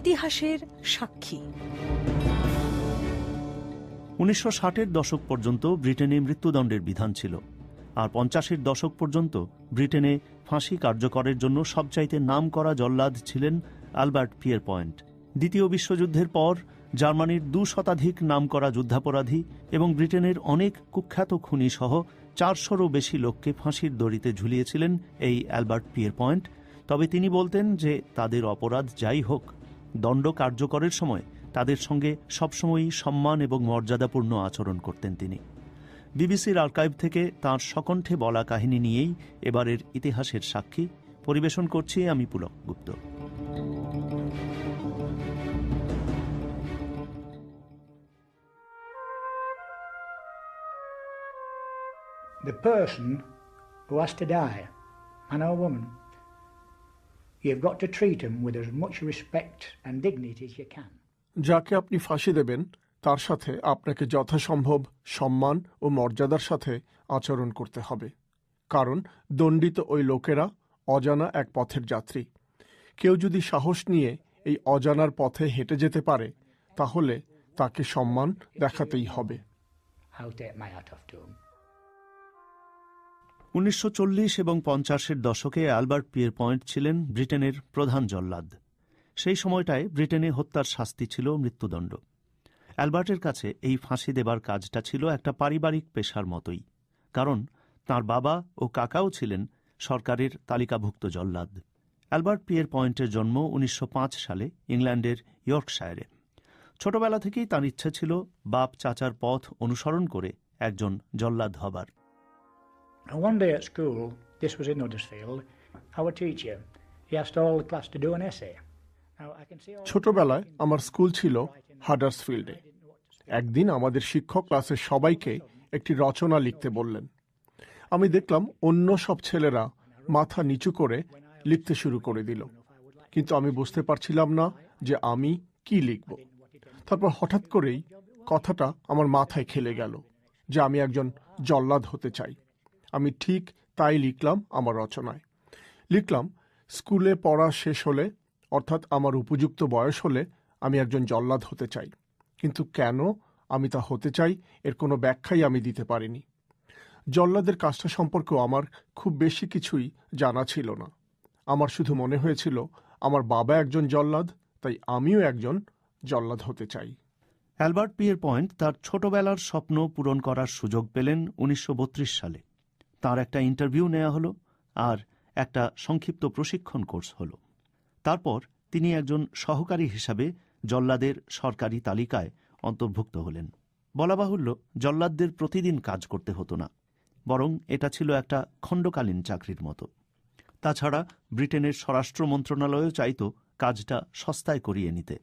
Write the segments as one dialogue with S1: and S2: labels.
S1: ইতিহাসের সাক্ষী।
S2: 1960-এর দশক পর্যন্ত ব্রিটেনে মৃত্যুদণ্ডের বিধান ছিল, আর 50-এর দশক পর্যন্ত ব্রিটেনে ফাঁসি কার্যকরের জন্য সবচাইতে নামকরা জল্লাদ ছিলেন অ্যালবার্ট পিয়েরপয়েন্ট। দ্বিতীয় বিশ্বযুদ্ধের পর জার্মানির 2 শতাধিক নামকরা যুদ্ধাপরাধী এবং ব্রিটেনের অনেক কুখ্যাত খুনি সহ 400-রও বেশি লোককে ফাঁসির দড়িতে ঝুলিয়েছিলেন এই অ্যালবার্ট পিয়েরপয়েন্ট। তবে তিনি বলতেন যে তাদের অপরাধ যাই হোক, দণ্ড কার্যকরের সময় তাদের সঙ্গে সবসময়ই সম্মান এবং মর্যাদাপূর্ণ আচরণ করতেন তিনি। বিবিসির আর্কাইভ থেকে তাঁর সকণ্ঠে বলা কাহিনী নিয়েই এবারের ইতিহাসের সাক্ষী পরিবেশন করছি আমি Pulak Gupta.
S3: The person who has to die, man or woman, you've got to treat him with as much respect and dignity as you can.
S4: যাকে আপনি ফাঁসি দেবেন তার সাথে আপনাকে যথাসম্ভব সম্মান ও মর্যাদার সাথে আচরণ করতে হবে, কারণ দণ্ডিত ওই লোকেরা অজানা এক পথের যাত্রী। কেউ যদি সাহস নিয়ে এই অজানার পথে হেঁটে যেতে পারে তাহলে তাকে সম্মান দেখাতেই হবে।
S2: 1940 এবং 50-এর দশকে অ্যালবার্ট পিয়েরপয়েন্ট ছিলেন ব্রিটেনের প্রধান জল্লাদ। সেই সময়টায় ব্রিটেনে হত্যার শাস্তি ছিল মৃত্যুদণ্ড। অ্যালবার্টের কাছে এই ফাঁসি দেবার কাজটা ছিল একটা পারিবারিক পেশার মতোই, কারণ তাঁর বাবা ও কাকাও ছিলেন সরকারের তালিকাভুক্ত জল্লাদ। অ্যালবার্ট পিয়েরপয়েন্টের জন্ম 1905 সালে ইংল্যান্ডের ইয়র্কশায়ারে। ছোটবেলা থেকেই তাঁর ইচ্ছে ছিল বাপ চাচার পথ অনুসরণ করে একজন জল্লাদ হবার।
S3: One day at school, this was in Huddersfield, our teacher, he asked all the class to do an essay.
S4: ছোটবেলায় আমার স্কুল ছিল হাডার্সফিল্ডে। একদিন আমাদের শিক্ষক ক্লাসের সবাইকে একটি রচনা লিখতে বললেন। আমি দেখলাম অন্য সব ছেলেরা মাথা নিচু করে লিখতে শুরু করে দিল, কিন্তু আমি বুঝতে পারছিলাম না যে আমি কি লিখব। তারপর হঠাৎ করেই কথাটা আমার মাথায় খেলে গেল যে আমি একজন জল্লাদ হতে চাই। আমি ঠিক তাই লিখলাম আমার রচনায়। লিখলাম, স্কুলে পড়া শেষ হলে, অর্থাৎ আমার উপযুক্ত বয়স হলে আমি একজন জল্লাদ হতে চাই, কিন্তু কেন আমি তা হতে চাই এর কোনো ব্যাখ্যাই আমি দিতে পারিনি। জল্লাদের কাজটা সম্পর্কেও আমার খুব বেশি কিছুই জানা ছিল না। আমার শুধু মনে হয়েছিল আমার বাবা একজন জল্লাদ, তাই আমিও একজন জল্লাদ হতে চাই।
S2: অ্যালবার্ট পিয়েরপয়েন্ট তার ছোটবেলার স্বপ্ন পূরণ করার সুযোগ পেলেন 1932 সালে। তার একটা ইন্টারভিউ নেওয়া হলো আর একটা সংক্ষিপ্ত প্রশিক্ষণ কোর্স হলো। তারপর তিনি একজন সহকারী হিসাবে জল্লাদের সরকারি তালিকায় অন্তর্ভুক্ত হলেন। বলা বাহুল্য, জল্লাদদের প্রতিদিন কাজ করতে হতো না, বরং এটা ছিল একটা খণ্ডকালীন চাকরির মতো। তাছাড়া ব্রিটেনের স্বরাষ্ট্র মন্ত্রণালয়ও চাইত কাজটা সস্তায় করিয়ে নিতে।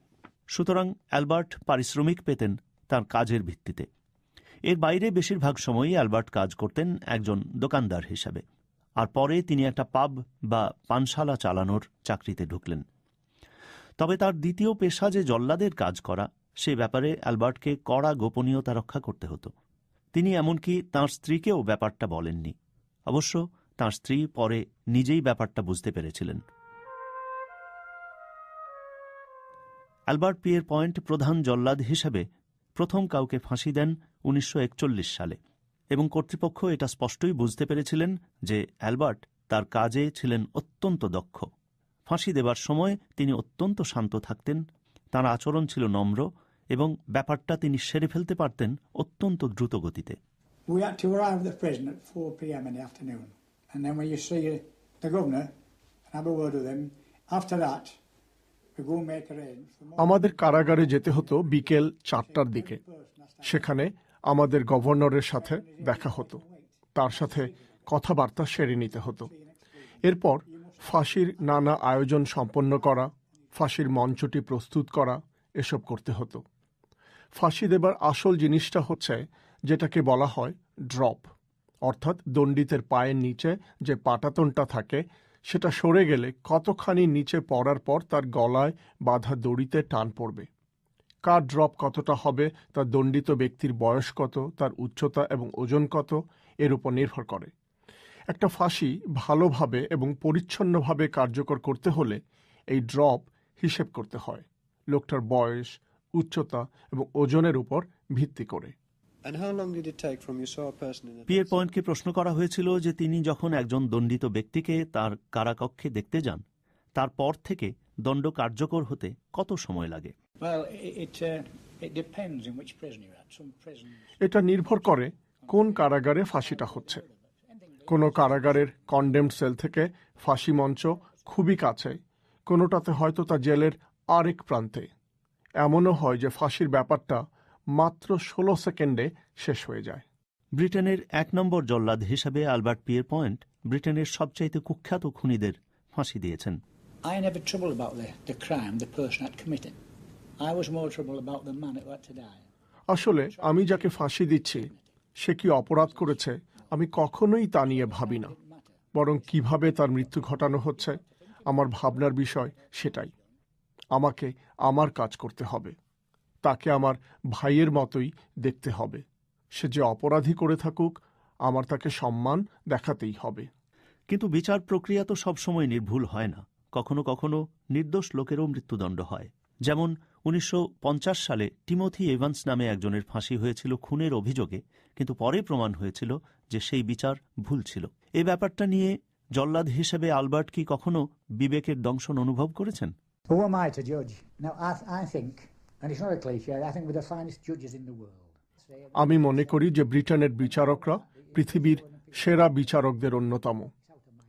S2: সুতরাং অ্যালবার্ট পারিশ্রমিক পেতেন তার কাজের ভিত্তিতে। এর বাইরে বেশিরভাগ সময়ই অ্যালবার্ট কাজ করতেন একজন দোকানদার হিসাবে, আর পরে তিনি একটা পাব বা পানশালা চালানোর চাকরিতে ঢুকলেন। তবে তার দ্বিতীয় পেশা যে জল্লাদের কাজ করা, সে ব্যাপারে অ্যালবার্টকে কড়া গোপনীয়তা রক্ষা করতে হতো। তিনি এমনকি তাঁর স্ত্রীকেও ব্যাপারটা বলেননি। অবশ্য তাঁর স্ত্রী পরে নিজেই ব্যাপারটা বুঝতে পেরেছিলেন। অ্যালবার্ট পিয়েরপয়েন্ট প্রধান জল্লাদ হিসেবে প্রথম কাউকে ফাঁসি দেন 1941 সালে, এবং কর্তৃপক্ষ এটা স্পষ্টই বুঝতে পেরেছিলেন যে অ্যালবার্ট তার কাজে ছিলেন অত্যন্ত দক্ষ। ফাঁসি দেবার সময় তিনি অত্যন্ত শান্ত থাকতেন, তাঁর আচরণ ছিল নম্র এবং ব্যাপারটা তিনি সেরে ফেলতে পারতেন অত্যন্ত দ্রুত গতিতে।
S3: We had to arrive at the prison at 4 p.m. in the afternoon, and then when you see the governor and have a word with him, after that we go and make arrangements.
S4: আমাদের কারাগারে যেতে হতো বিকেল 4টার দিকে। সেখানে আমাদের গভর্নরের সাথে দেখা হতো, তার সাথে কথাবার্তা সেরে নিতে হতো। এরপর ফাঁসির নানা আয়োজন সম্পন্ন করা, ফাঁসির মঞ্চটি প্রস্তুত করা, এসব করতে হতো। ফাঁসি দেবার আসল জিনিসটা হচ্ছে যেটাকে বলা হয় ড্রপ, অর্থাৎ দণ্ডিতের পায়ের নিচে যে পাটাতনটা থাকে সেটা সরে গেলে কতখানি নিচে পড়ার পর তার গলায় বাঁধা দড়িতে টান পড়বে। কার ড্রপ কতটা হবে তা দণ্ডিত ব্যক্তির বয়স কত, তার উচ্চতা এবং ওজন কত, এর উপর নির্ভর করে। একটা ফাঁসি ভালোভাবে এবং পরিচ্ছন্নভাবে কার্যকর করতে হলে এই ড্রপ হিসেব করতে হয়। লোকটার বয়স, উচ্চতা এবং ওজনের উপর ভিত্তি করে।
S2: পিয়ের পয়েন্টকে প্রশ্ন করা হয়েছিল যে তিনি যখন একজন দণ্ডিত ব্যক্তিকে তার কারাকক্ষে দেখতে যান তারপর থেকে দণ্ড কার্যকর হতে কত সময় লাগে।
S3: Well, it depends in which prison you're at. Some prisons.
S4: এটা নির্ভর করে কোন কারাগারে ফাঁসিটা হচ্ছে। কোনো কারাগারের কনডেমড সেল থেকে ফাঁসি মঞ্চ খুবই কাছে, কোনোটাতে হয়তো তা জেলের আরেক প্রান্তে। এমনও হয় যে ফাঁসির ব্যাপারটা মাত্র 16 সেকেন্ডে শেষ হয়ে যায়।
S2: ব্রিটেনের 1 নম্বর জল্লাদ হিসাবে অ্যালবার্ট পিয়ের পয়েন্ট ব্রিটেনের সবচাইতে কুখ্যাত খুনিদের ফাঁসি দিয়েছেন।
S3: I never troubled about the crime the person had committed. I was more troubled about the man who had to die.
S4: আসলে আমি যাকে ফাঁসি দিচ্ছি সে কি অপরাধ করেছে আমি কখনোই তা নিয়ে ভাবি না, বরং কিভাবে তার মৃত্যু ঘটানো হচ্ছে আমার ভাবনার বিষয় সেটাই। আমাকে আমার কাজ করতে হবে, তাকে আমার ভাইয়ের মতোই দেখতে হবে। সে যে অপরাধী করে থাকুক আমার তাকে সম্মান দেখাতেই হবে।
S2: কিন্তু বিচার প্রক্রিয়া তো সবসময় নির্ভুল হয় না। কখনো কখনো নির্দোষ লোকেরও মৃত্যুদণ্ড হয়। যেমন 1950 সালে টিমোথি এভান্স নামে একজনের ফাঁসি হয়েছিল খুনের অভিযোগে, কিন্তু পরে প্রমাণ হয়েছিল যে সেই বিচার ভুল ছিল। এই ব্যাপারটা নিয়ে জল্লাদ হিসেবে আলবার্ট কি কখনো বিবেকের দংশন অনুভব করেছেন?
S3: Who am I to judge? Now, I think, and it's not a cliche, I think we're the finest judges in the world.
S4: আমি মনে করি যে ব্রিটেনের বিচারকরা পৃথিবীর সেরা বিচারকদের অন্যতম।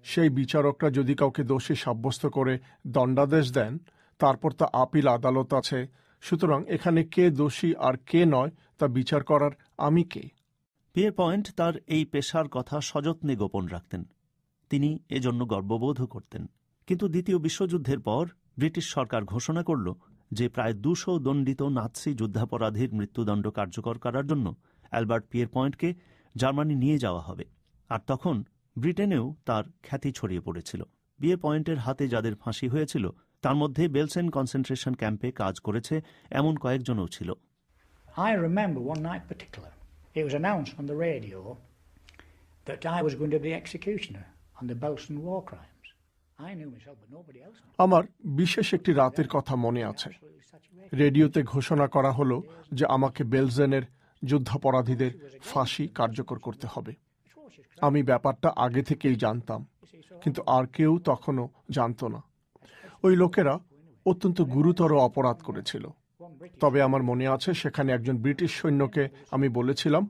S4: সেই বিচারকরা যদি কাউকে দোষী সাব্যস্ত করে দণ্ডাদেশ দেন তারপর তা আপিল আদালত আছে, সুতরাং এখানে কে দোষী আর কে নয় তা বিচার করার আমি কে?
S2: পিয়ের পয়েন্ট তার এই পেশার কথা সযত্নে গোপন রাখতেন। তিনি এজন্য গর্ববোধও করতেন। কিন্তু দ্বিতীয় বিশ্বযুদ্ধের পর ব্রিটিশ সরকার ঘোষণা করল যে প্রায় 200 দণ্ডিত নাৎসি যুদ্ধাপরাধীর মৃত্যুদণ্ড কার্যকর করার জন্য অ্যালবার্ট পিয়ের পয়েন্টকে জার্মানি নিয়ে যাওয়া হবে। আর তখন ব্রিটেনেও তার খ্যাতি ছড়িয়ে পড়েছিল। পিয়ের পয়েন্টের হাতে যাদের ফাঁসি হয়েছিল তার মধ্যে বেলসেন কনসেন্ট্রেশন ক্যাম্পে কাজ করেছে এমন কয়েকজনও ছিল।
S3: I remember one night particular, it was announced on the radio that I was going to be the executioner on the Belsen war crimes. I knew myself, but nobody else knew.
S4: আমার বিশেষ একটি রাতের কথা মনে আছে। রেডিওতে ঘোষণা করা হলো যে আমাকে বেলজেনের যুদ্ধাপরাধীদের ফাঁসি কার্যকর করতে হবে। আমি ব্যাপারটা আগে থেকেই জানতাম, কিন্তু আর কেউ তখনও জানত না। ওই লোকেরা অত্যন্ত গুরুতর অপরাধ করেছিল। তবে আমার মনে আছে সেখানে একজন ব্রিটিশ সৈন্যকে আমি বলেছিলাম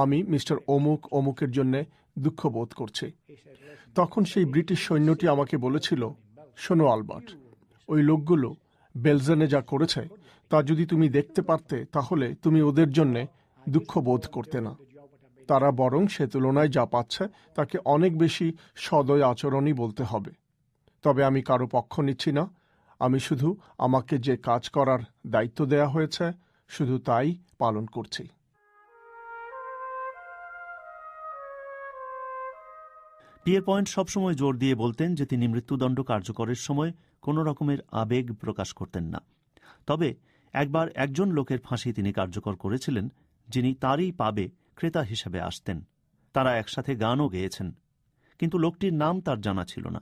S4: আমি মিস্টার অমুক অমুকের জন্য দুঃখ বোধ করছি। তখন সেই ব্রিটিশ সৈন্যটি আমাকে বলেছিল, শোনো আলবার্ট, ওই লোকগুলো বেলজেনে যা করেছে তা যদি তুমি দেখতে পারতে তাহলে তুমি ওদের জন্য দুঃখ বোধ করতে না। তারা বরং সে তুলনায় যা পাচ্ছে তাকে অনেক বেশি সদয় আচরণই বলতে হবে। তবে আমি কারো পক্ষ নিচ্ছি না, আমি শুধু আমাকে যে কাজ করার দায়িত্ব দেয়া হয়েছে শুধু তাই পালন করছি।
S2: পিয়ের পয়েন্ট সবসময় জোর দিয়ে বলতেন যে তিনি মৃত্যুদণ্ড কার্যকরের সময় কোনো রকমের আবেগ প্রকাশ করতেন না। তবে একবার একজন লোকের ফাঁসি তিনি কার্যকর করেছিলেন যিনি তারই পাবে ক্রেতা হিসেবে আসতেন। তারা একসাথে গানও গেয়েছেন, কিন্তু লোকটির নাম তার জানা ছিল না।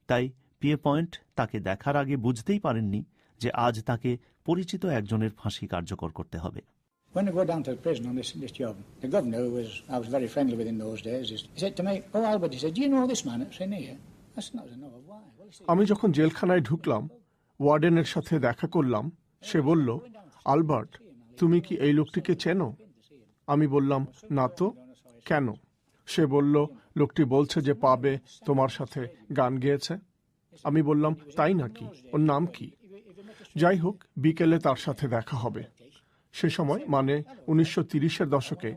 S2: তাই পিয়ের পয়েন্ট তাকে দেখার আগে বুঝতেই পারেননি যে আজ তাকে পরিচিত একজনের ফাঁসি কার্যকর করতে হবে।
S3: When I go down to the prison on this job, the governor, who I was very friendly with in those days, he said to me, "Oh, Albert," he said, "do you know this man that's in here?" I said, "No, I don't know. Why?" Well, he said,
S4: আমি যখন জেলখানায় ঢুকলাম, ওয়ার্ডেনের সাথে দেখা করলাম। সে বলল, Albert, তুমি কি এই লোকটিকে চেনো? আমি বললাম, না তো, কেন? সে বলল, লোকটি বলছে যে পাবে তোমার সাথে গান গেয়েছে। আমি বললাম, তাই নাকি? ওর নাম কি? যাই হোক, বিকেলে তার সাথে দেখা হবে। সে সময় মানে 1930-এর দশকে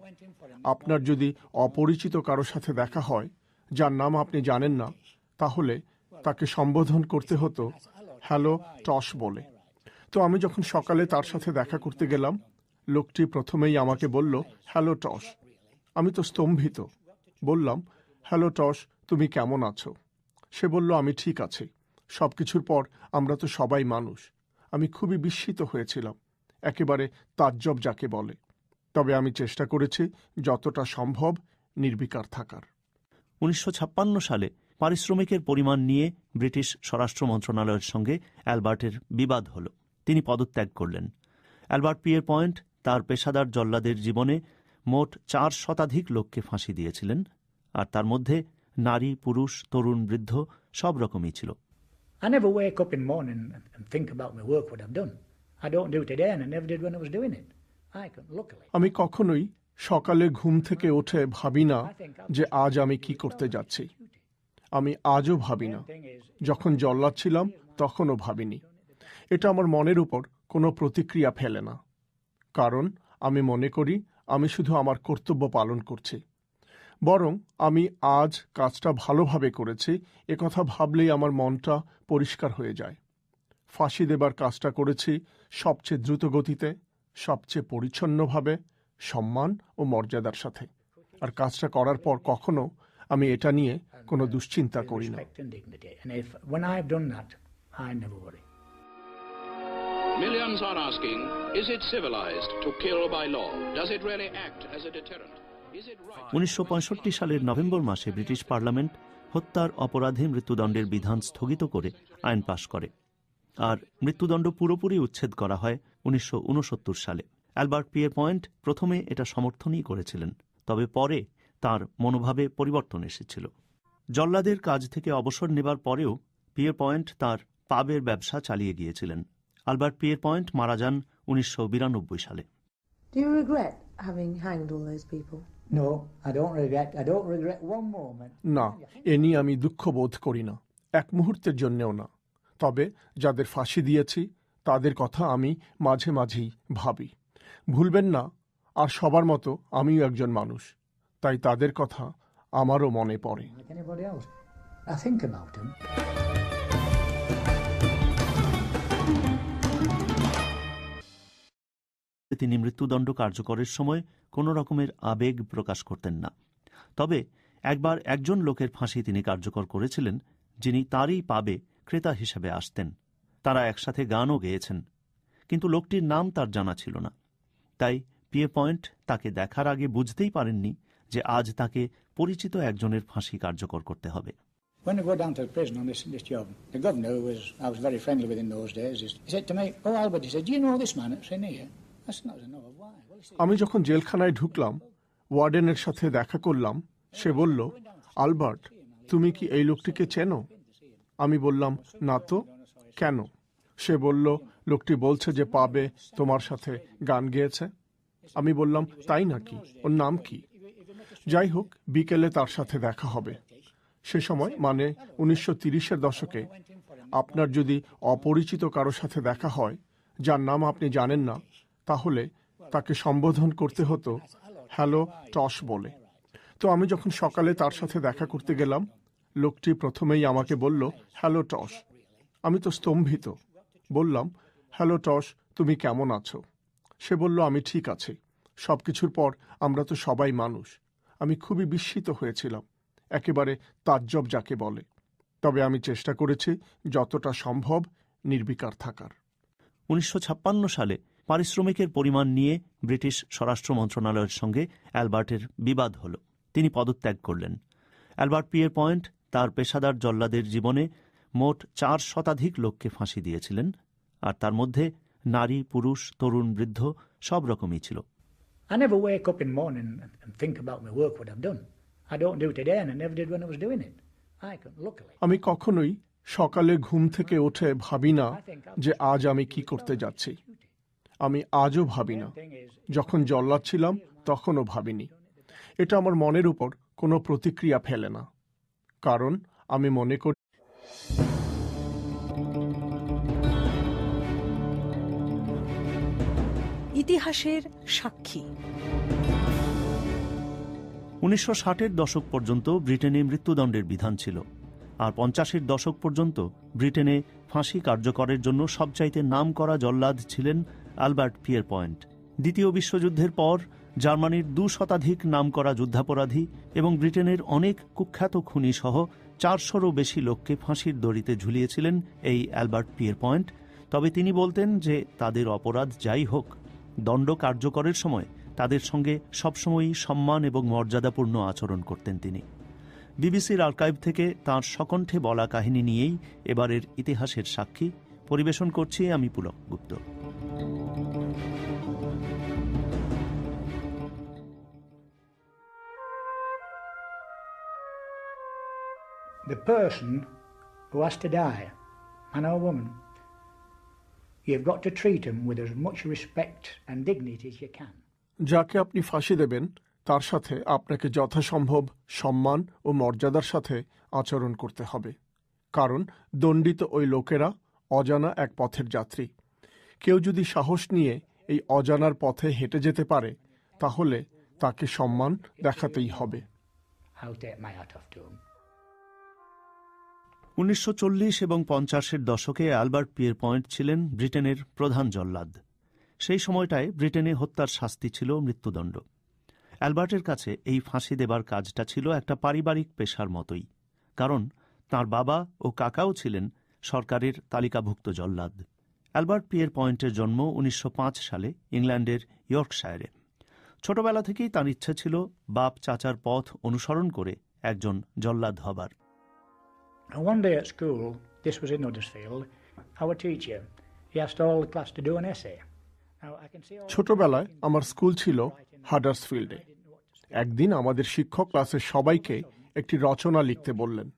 S4: আপনার যদি অপরিচিত কারো সাথে দেখা হয় যার নাম আপনি জানেন না, তাহলে তাকে সম্বোধন করতে হতো হ্যালো টস বলে। তো আমি যখন সকালে তার সাথে দেখা করতে গেলাম, লোকটি প্রথমেই আমাকে বলল, হ্যালো টস। আমি তো স্তম্ভিত। বললাম, হ্যালো টস, তুমি কেমন আছো? সে বলল, আমি ঠিক আছি। সবকিছুর পর আমরা তো সবাই মানুষ। আমি খুবই বিস্মিত হয়েছিলাম, একেবারে তাজ্জব যাকে বলে। তবে আমি চেষ্টা করেছি যতটা সম্ভব নির্বিকার থাকার।
S2: 1956 সালে পারিশ্রমিকের পরিমাণ নিয়ে ব্রিটিশ স্বরাষ্ট্র মন্ত্রণালয়ের সঙ্গে অ্যালবার্টের বিবাদ হল। তিনি পদত্যাগ করলেন। অ্যালবার্ট পিয়ের পয়েন্ট তার পেশাদার জল্লাদের জীবনে মোট 4 শতাধিক লোককে ফাঁসি দিয়েছিলেন, আর তার মধ্যে নারী, পুরুষ, তরুণ, বৃদ্ধ সব রকমই ছিল।
S3: I never wake up in the morning and think about my work, what I've done. I don't do it today, and I never did when I was doing it. Luckily.
S4: আমি কখনোই সকালে ঘুম থেকে উঠে ভাবি না যে আজ আমি কি করতে যাচ্ছি। আমি আজও ভাবি না, যখন জল্লাদ ছিলাম তখনও ভাবিনি। এটা আমার মনের উপর কোনো প্রতিক্রিয়া ফেলে না, কারণ আমি মনে করি আমি শুধু আমার কর্তব্য পালন করছি। বরং আমি আজ কাজটা ভালোভাবে করেছি একথা ভাবলেই আমার মনটা পরিষ্কার হয়ে যায়। ফাঁসি দেবার কাজটা করেছি সবচেয়ে দ্রুত গতিতে, সবচেয়ে পরিচ্ছন্নভাবে, সম্মান ও মর্যাদার সাথে। আর কাজটা করার পর কখনো আমি এটা নিয়ে কোনো দুশ্চিন্তা করি না।
S5: Millions are asking, is it civilized to kill by law? Does it really act as a deterrent?
S2: 1965 সালের নভেম্বর মাসে ব্রিটিশ পার্লামেন্ট হত্যার অপরাধে মৃত্যুদণ্ডের বিধান স্থগিত করে আইন পাশ করে, আর মৃত্যুদণ্ড পুরোপুরি উচ্ছেদ করা হয় 1969 সালে। অ্যালবার্ট পিয়ের পয়েন্ট প্রথমে এটা সমর্থনই করেছিলেন, তবে পরে তার মনোভাবে পরিবর্তন এসেছিল। জল্লাদের কাজ থেকে অবসর নেবার পরেও পিয়ের পয়েন্ট তার পাবের ব্যবসা চালিয়ে গিয়েছিলেন। অ্যালবার্ট পিয়ের পয়েন্ট মারা যান 1992 সালে।
S6: Do you regret having hanged all those people?
S3: No, I don't regret one moment.
S4: না, এ নিয়ে আমি দুঃখ বোধ করি না, এক মুহূর্তের জন্যেও না। তবে যাদের ফাঁসি দিয়েছি তাদের কথা আমি মাঝে মাঝেই ভাবি। ভুলবেন না, আর সবার মতো আমিও একজন মানুষ, তাই তাদের কথা আমারও মনে পড়ে।
S3: Like anybody else. I think about them.
S2: তিনি মৃত্যুদণ্ড কার্যকরের সময় কোনো রকমের আবেগ প্রকাশ করতেন না। তবে একবার একজন লোকের ফাঁসি তিনি কার্যকর করেছিলেন, যিনি তারই পাবে ক্রেতা হিসেবে আসতেন। তারা একসাথে গানও গেয়েছেন, কিন্তু লোকটির নাম তার জানা ছিল না। তাই পিয়ে পয়েন্ট তাকে দেখার আগে বুঝতেই পারেননি যে আজ তাকে পরিচিত একজনের ফাঁসি কার্যকর করতে হবে।
S3: When I go down to the prison on this job, the governor, I was very friendly with in those days, he said to me, "Oh, Albert," he said, "do you know this man that's in here?" I said, "No, why?" Well, he said,
S4: আমি যখন জেলখানায় ঢুকলাম, ওয়ার্ডেনের সাথে দেখা করলাম। সে বলল, Albert, তুমি কি এই লোকটিকে চেনো? আমি বললাম, না তো, কেন? সে বলল, লোকটি বলছে যে পাবে তোমার সাথে গান গেয়েছে। আমি বললাম, তাই নাকি? ওর নাম কি? যাই হোক, বিকেলে তার সাথে দেখা হবে। সে সময় মানে 1930-এর দশকে আপনার যদি অপরিচিত কারো সাথে দেখা হয় যার নাম আপনি জানেন না, তাহলে তাকে সম্বোধন করতে হতো হ্যালো টস বলে। তো আমি যখন সকালে তার সাথে দেখা করতে গেলাম, লোকটি প্রথমেই আমাকে বলল, হ্যালো টস। আমি তো স্তম্ভিত। বললাম, হ্যালো টস, তুমি কেমন আছো? সে বলল, আমি ঠিক আছি। সবকিছুর পর আমরা তো সবাই মানুষ। আমি খুবই বিস্মিত হয়েছিলাম, একেবারে তাজ্জব যাকে বলে। তবে আমি চেষ্টা করেছি যতটা সম্ভব নির্বিকার থাকার।
S2: 1956 সালে পারিশ্রমিকের পরিমাণ নিয়ে ব্রিটিশ স্বরাষ্ট্র মন্ত্রণালয়ের সঙ্গে অ্যালবার্টের বিবাদ হল। তিনি পদত্যাগ করলেন। অ্যালবার্ট পিয়ের পয়েন্ট তার পেশাদার জল্লাদের জীবনে মোট 4 শতাধিক লোককে ফাঁসি দিয়েছিলেন, আর তার মধ্যে নারী, পুরুষ, তরুণ, বৃদ্ধ সব রকমই ছিল।
S3: I never wake up in the morning and think about my work, what I've done. I don't do it today, and I never did when I was doing it. Luckily.
S4: আমি কখনোই সকালে ঘুম থেকে উঠে ভাবি না যে আজ আমি কি করতে যাচ্ছি। আমি আজও ভাবি না, যখন জল্লাদ ছিলাম তখনও ভাবিনি। এটা আমার মনের উপর কোনো প্রতিক্রিয়া ফেলে না, কারণ আমি মনে করি
S1: ইতিহাসের সাক্ষী।
S2: 1960-এর দশক পর্যন্ত ব্রিটেনে মৃত্যুদণ্ডের বিধান ছিল, আর 50-এর দশক পর্যন্ত ব্রিটেনে ফাঁসি কার্যকরের জন্য সবচাইতে নামকরা জল্লাদ ছিলেন অ্যালবার্ট পিয়ের পয়েন্ট। দ্বিতীয় বিশ্বযুদ্ধের পর জার্মানির 2 শতাধিক নামকরা যুদ্ধাপরাধী এবং ব্রিটেনের অনেক কুখ্যাত খুনি সহ 400-রও বেশি লোককে ফাঁসির দড়িতে ঝুলিয়েছিলেন এই অ্যালবার্ট পিয়ের পয়েন্ট। তবে তিনি বলতেন যে তাদের অপরাধ যাই হোক, দণ্ড কার্যকরের সময় তাদের সঙ্গে সবসময়ই সম্মান এবং মর্যাদাপূর্ণ আচরণ করতেন তিনি। বিবিসির আর্কাইভ থেকে তাঁর সকণ্ঠে বলা কাহিনী নিয়েই এবারের ইতিহাসের সাক্ষী পরিবেশন করছি আমি Pulak Gupta.
S3: The person who has to die, man or woman, you've got to treat him with as much respect and dignity as you can.
S4: যাকে আপনি ফাঁসি দেবেন তার সাথে আপনাকে যথাসম্ভব সম্মান ও মর্যাদার সাথে আচরণ করতে হবে, কারণ দণ্ডিত ওই লোকেরা অজানা এক পথের যাত্রী। কেউ যদি সাহস নিয়ে এই অজানার পথে হেঁটে যেতে পারে তাহলে তাকে সম্মান দেখাতেই হবে।
S3: I'll take my hat off to him.
S2: 1940 এবং 50-এর দশকে অ্যালবার্ট পিয়েরপয়েন্ট ছিলেন ব্রিটেনের প্রধান জল্লাদ। সেই সময়টায় ব্রিটেনে হত্যার শাস্তি ছিল মৃত্যুদণ্ড। অ্যালবার্টের কাছে এই ফাঁসি দেবার কাজটা ছিল একটা পারিবারিক পেশার মতোই, কারণ তাঁর বাবা ও কাকাও ছিলেন সরকারের তালিকাভুক্ত জল্লাদ। অ্যালবার্ট পিয়েরপয়েন্টের জন্ম 1905 সালে ইংল্যান্ডের ইয়র্কশায়ারে। ছোটবেলা থেকেই তাঁর ইচ্ছে ছিল বাপ চাচার পথ অনুসরণ করে একজন জল্লাদ হবার।
S3: And one day at school, this was in Huddersfield, our teacher, he asked all the class to do an essay. Now, I can see all
S4: ছোটবেলায় আমার স্কুল ছিল হাডার্সফিল্ডে। একদিন আমাদের শিক্ষক ক্লাসের সবাইকে একটি রচনা লিখতে বললেন।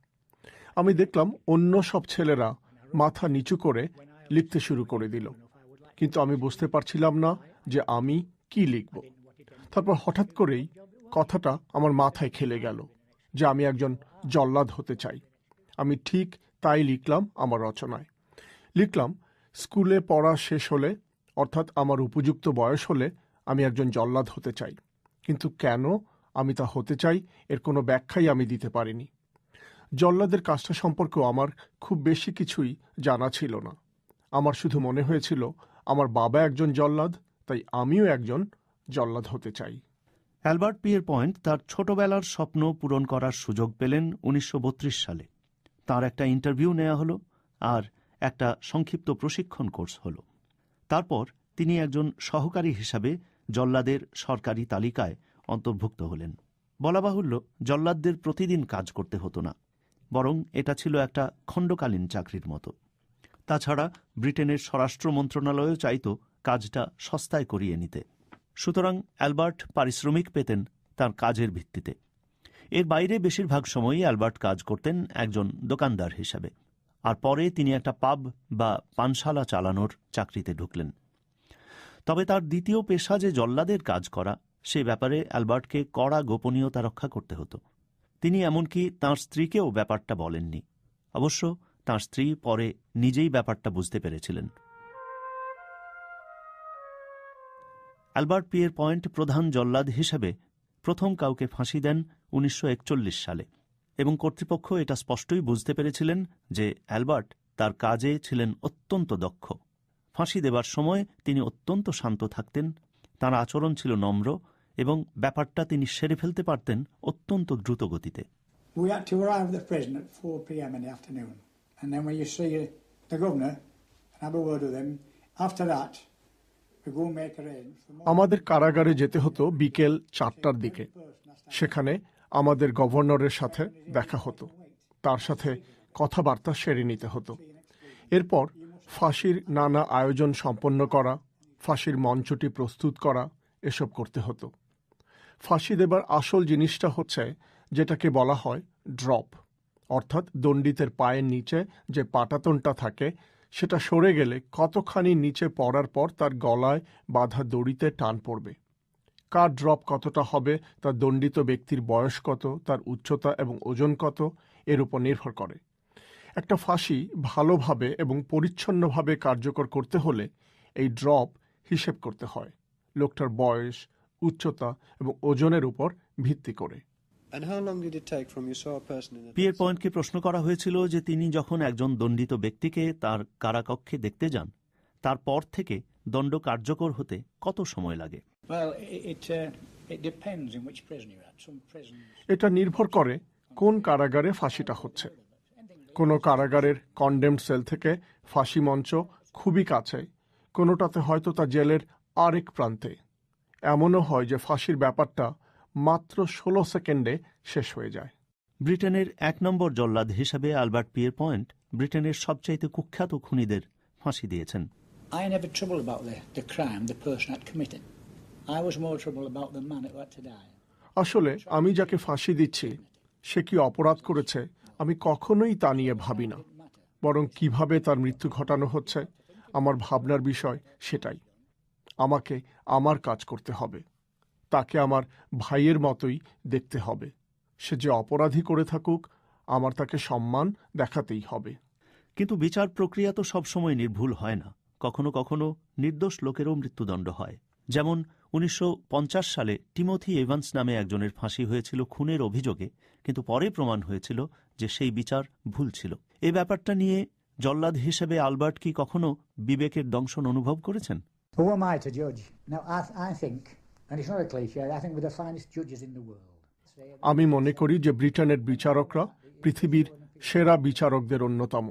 S4: আমি দেখলাম অন্য সব ছেলেরা মাথা নিচু করে লিখতে শুরু করে দিল, কিন্তু আমি বুঝতে পারছিলাম না যে আমি কি লিখব। তারপর হঠাৎ করেই কথাটা আমার মাথায় খেলে গেল যে আমি একজন জল্লাদ হতে চাই। আমি ঠিক তাই লিখলাম আমার রচনায়। লিখলাম, স্কুলে পড়া শেষ হলে, অর্থাৎ আমার উপযুক্ত বয়স হলে আমি একজন জল্লাদ হতে চাই, কিন্তু কেন আমি তা হতে চাই এর কোনো ব্যাখ্যাই আমি দিতে পারিনি। জল্লাদের কাজটা সম্পর্কেও আমার খুব বেশি কিছুই জানা ছিল না। আমার শুধু মনে হয়েছিল আমার বাবা একজন জল্লাদ, তাই আমিও একজন জল্লাদ হতে চাই।
S2: অ্যালবার্ট পিয়েরপয়েন্ট তার ছোটবেলার স্বপ্ন পূরণ করার সুযোগ পেলেন 1932 সালে। তার একটা ইন্টারভিউ নেওয়া হলো আর একটা সংক্ষিপ্ত প্রশিক্ষণ কোর্স হলো। তারপর তিনি একজন সহকারী হিসাবে জল্লাদের সরকারি তালিকায় অন্তর্ভুক্ত হলেন। বলা বাহুল্য, জল্লাদদের প্রতিদিন কাজ করতে হতো না, বরং এটা ছিল একটা খণ্ডকালীন চাকরির মতো। তাছাড়া ব্রিটেনের স্বরাষ্ট্র মন্ত্রণালয়ও চাইত কাজটা সস্তায় করিয়ে নিতে। সুতরাং অ্যালবার্ট পারিশ্রমিক পেতেন তার কাজের ভিত্তিতে। এর বাইরে বেশিরভাগ সময়ই অ্যালবার্ট কাজ করতেন একজন দোকানদার হিসাবে, আর পরে তিনি একটা পাব বা পানশালা চালানোর চাকরিতে ঢুকলেন। তবে তার দ্বিতীয় পেশা যে জল্লাদের কাজ করা, সে ব্যাপারে অ্যালবার্টকে কড়া গোপনীয়তা রক্ষা করতে হতো। তিনি এমনকি তাঁর স্ত্রীকেও ব্যাপারটা বলেননি। অবশ্য তাঁর স্ত্রী পরে নিজেই ব্যাপারটা বুঝতে পেরেছিলেন। অ্যালবার্ট পিয়েরপয়েন্ট প্রধান জল্লাদ হিসেবে প্রথম কাউকে ফাঁসি দেন 1941 সালে, এবং কর্তৃপক্ষ এটা স্পষ্টই বুঝতে পেরেছিলেন যে অ্যালবার্ট তার কাজে ছিলেন অত্যন্ত দক্ষ। ফাঁসি দেবার সময় তিনি অত্যন্ত শান্ত থাকতেন, তাঁর আচরণ ছিল নম্র, এবং ব্যাপারটা তিনি সেরে ফেলতে পারতেন অত্যন্ত দ্রুত গতিতে।
S3: We had to arrive at the prison at 4 p.m. in the afternoon. And then when you see the governor and have a word with him, after that, we go and make arrangements.
S4: আমাদের কারাগারে যেতে হতো বিকেল 4টার দিকে। সেখানে আমাদের গভর্নরের সাথে দেখা হতো, তার সাথে কথাবার্তা সেরে নিতে হতো। এরপর ফাঁসির নানা আয়োজন সম্পন্ন করা, ফাঁসির মঞ্চটি প্রস্তুত করা, এসব করতে হতো। ফাঁসি দেবার আসল জিনিসটা হচ্ছে যেটাকে বলা হয় ড্রপ, অর্থাৎ দণ্ডিতের পায়ের নিচে যে পাটাতনটা থাকে সেটা সরে গেলে কতখানি নিচে পড়ার পর তার গলায় বাঁধা দড়িতে টান পড়বে। কার ড্রপ কতটা হবে তা দণ্ডিত ব্যক্তির বয়স কত, তার উচ্চতা এবং ওজন কত, এর উপর নির্ভর করে। একটা ফাঁসি ভালোভাবে এবং পরিচ্ছন্নভাবে কার্যকর করতে হলে এই ড্রপ হিসেব করতে হয়, লোকটার বয়স, উচ্চতা এবং ওজনের উপর ভিত্তি করে।
S2: পিয়েরপয়েন্টকে প্রশ্ন করা হয়েছিল যে তিনি যখন একজন দণ্ডিত ব্যক্তিকে তার কারাকক্ষে দেখতে যান, তারপর থেকে দণ্ড কার্যকর হতে কত সময় লাগে।
S4: এটা নির্ভর করে কোন কারাগারে ফাঁসিটা হচ্ছে। কোনো কারাগারের কনডেমড সেল থেকে ফাঁসি মঞ্চ খুবই কাছে, কোনোটাতে হয়তো তা জেলের আরেক প্রান্তে। এমনও হয় যে ফাঁসির ব্যাপারটা মাত্র 16 সেকেন্ডে শেষ হয়ে যায়।
S2: ব্রিটেনের 1 নম্বর জল্লাদ হিসাবে অ্যালবার্ট পিয়েরপয়েন্ট ব্রিটেনের সবচাইতে কুখ্যাত খুনিদের ফাঁসি দিয়েছেন।
S3: I ain't never troubled about the crime the person had committed. I was more troubled about the man who had to die.
S4: আসলে আমি যাকে ফাঁসি দিচ্ছি সে কি অপরাধ করেছে আমি কখনোই তা নিয়ে ভাবি না, বরং কিভাবে তার মৃত্যু ঘটানো হচ্ছে আমার ভাবনার বিষয় সেটাই। আমাকে আমার কাজ করতে হবে, তাকে আমার ভাইয়ের মতোই দেখতে হবে। সে যে অপরাধী করে থাকুক আমার তাকে সম্মান দেখাতেই হবে।
S2: কিন্তু বিচার প্রক্রিয়া তো সবসময় নির্ভুল হয় না। কখনো কখনো নির্দোষ লোকেরও মৃত্যুদণ্ড হয়। যেমন 1950 সালে টিমোথি এভান্স নামে একজনের ফাঁসি হয়েছিল খুনের অভিযোগে, কিন্তু পরে প্রমাণ হয়েছিল যে সেই বিচার ভুল ছিল। এই ব্যাপারটা নিয়ে জল্লাদ হিসেবে আলবার্ট কি কখনো বিবেকের দংশন অনুভব করেছেন?
S3: Who am I to judge? Now, I think, and it's not a cliche, I think we're the finest judges in the world.
S4: আমি মনে করি যে ব্রিটেনের বিচারকরা পৃথিবীর সেরা বিচারকদের অন্যতম।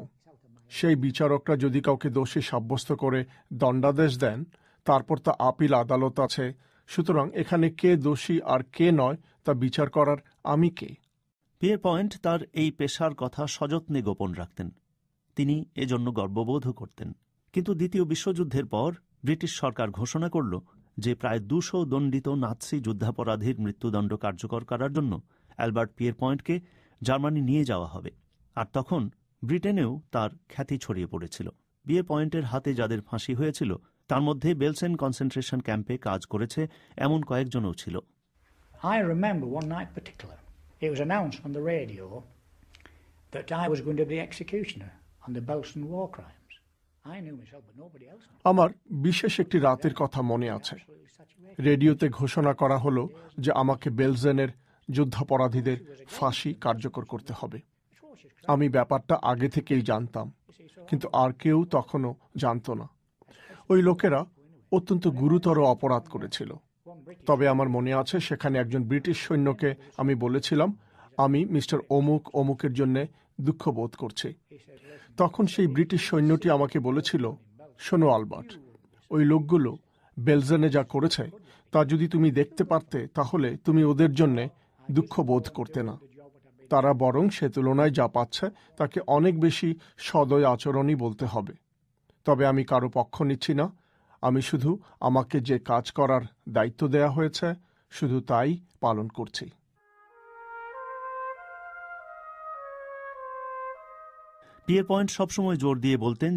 S4: সেই বিচারকরা যদি কাউকে দোষী সাব্যস্ত করে দণ্ডাদেশ দেন, তারপর তা আপিল আদালত আছে। সুতরাং এখানে কে দোষী আর কে নয় তা বিচার করার আমি কে?
S2: পিয়েরপয়েন্ট তার এই পেশার কথা সযত্নে গোপন রাখতেন। তিনি এজন্য গর্ববোধও করতেন। কিন্তু দ্বিতীয় বিশ্বযুদ্ধের পর ব্রিটিশ সরকার ঘোষণা করল যে প্রায় 200 দণ্ডিত নাৎসি যুদ্ধাপরাধীর মৃত্যুদণ্ড কার্যকর করার জন্য অ্যালবার্ট পিয়েরপয়েন্টকে জার্মানি নিয়ে যাওয়া হবে। আর তখন ব্রিটেনেও তার খ্যাতি ছড়িয়ে পড়েছিল। পিয়েরপয়েন্টের হাতে যাদের ফাঁসি হয়েছিল তার মধ্যে বেলসেন কনসেন্ট্রেশন ক্যাম্পে কাজ করেছে এমন কয়েকজনও ছিল।
S3: I remember one night particular, it was announced on the radio that I was going to be the executioner on the Belsen war crimes. I knew myself, but nobody else knew.
S4: আমার বিশেষ একটি রাতের কথা মনে আছে। রেডিওতে ঘোষণা করা হলো যে আমাকে বেলজেনের যুদ্ধাপরাধীদের ফাঁসি কার্যকর করতে হবে। আমি ব্যাপারটা আগে থেকেই জানতাম, কিন্তু আর কেউ তখনও জানত না। ওই লোকেরা অত্যন্ত গুরুতর অপরাধ করেছিল। তবে আমার মনে আছে সেখানে একজন ব্রিটিশ সৈন্যকে আমি বলেছিলাম আমি মিস্টার অমুক অমুকের জন্য দুঃখ বোধ করছি। তখন সেই ব্রিটিশ সৈন্যটি আমাকে বলেছিল, শোনো আলবার্ট, ওই লোকগুলো বেলজেনে যা করেছে তা যদি তুমি দেখতে পারতে তাহলে তুমি ওদের জন্য দুঃখ বোধ করতে না। তারা বরং সে তুলনায় যা পাচ্ছে তাকে অনেক বেশি সদয় আচরণই বলতে হবে। তবে আমি কারো পক্ষ নিচ্ছি না, আমি শুধু আমাকে যে কাজ করার দায়িত্ব দেয়া হয়েছে শুধু তাই পালন করছি।
S2: পিয়েরপয়েন্ট সবসময় জোর দিয়ে বলতেন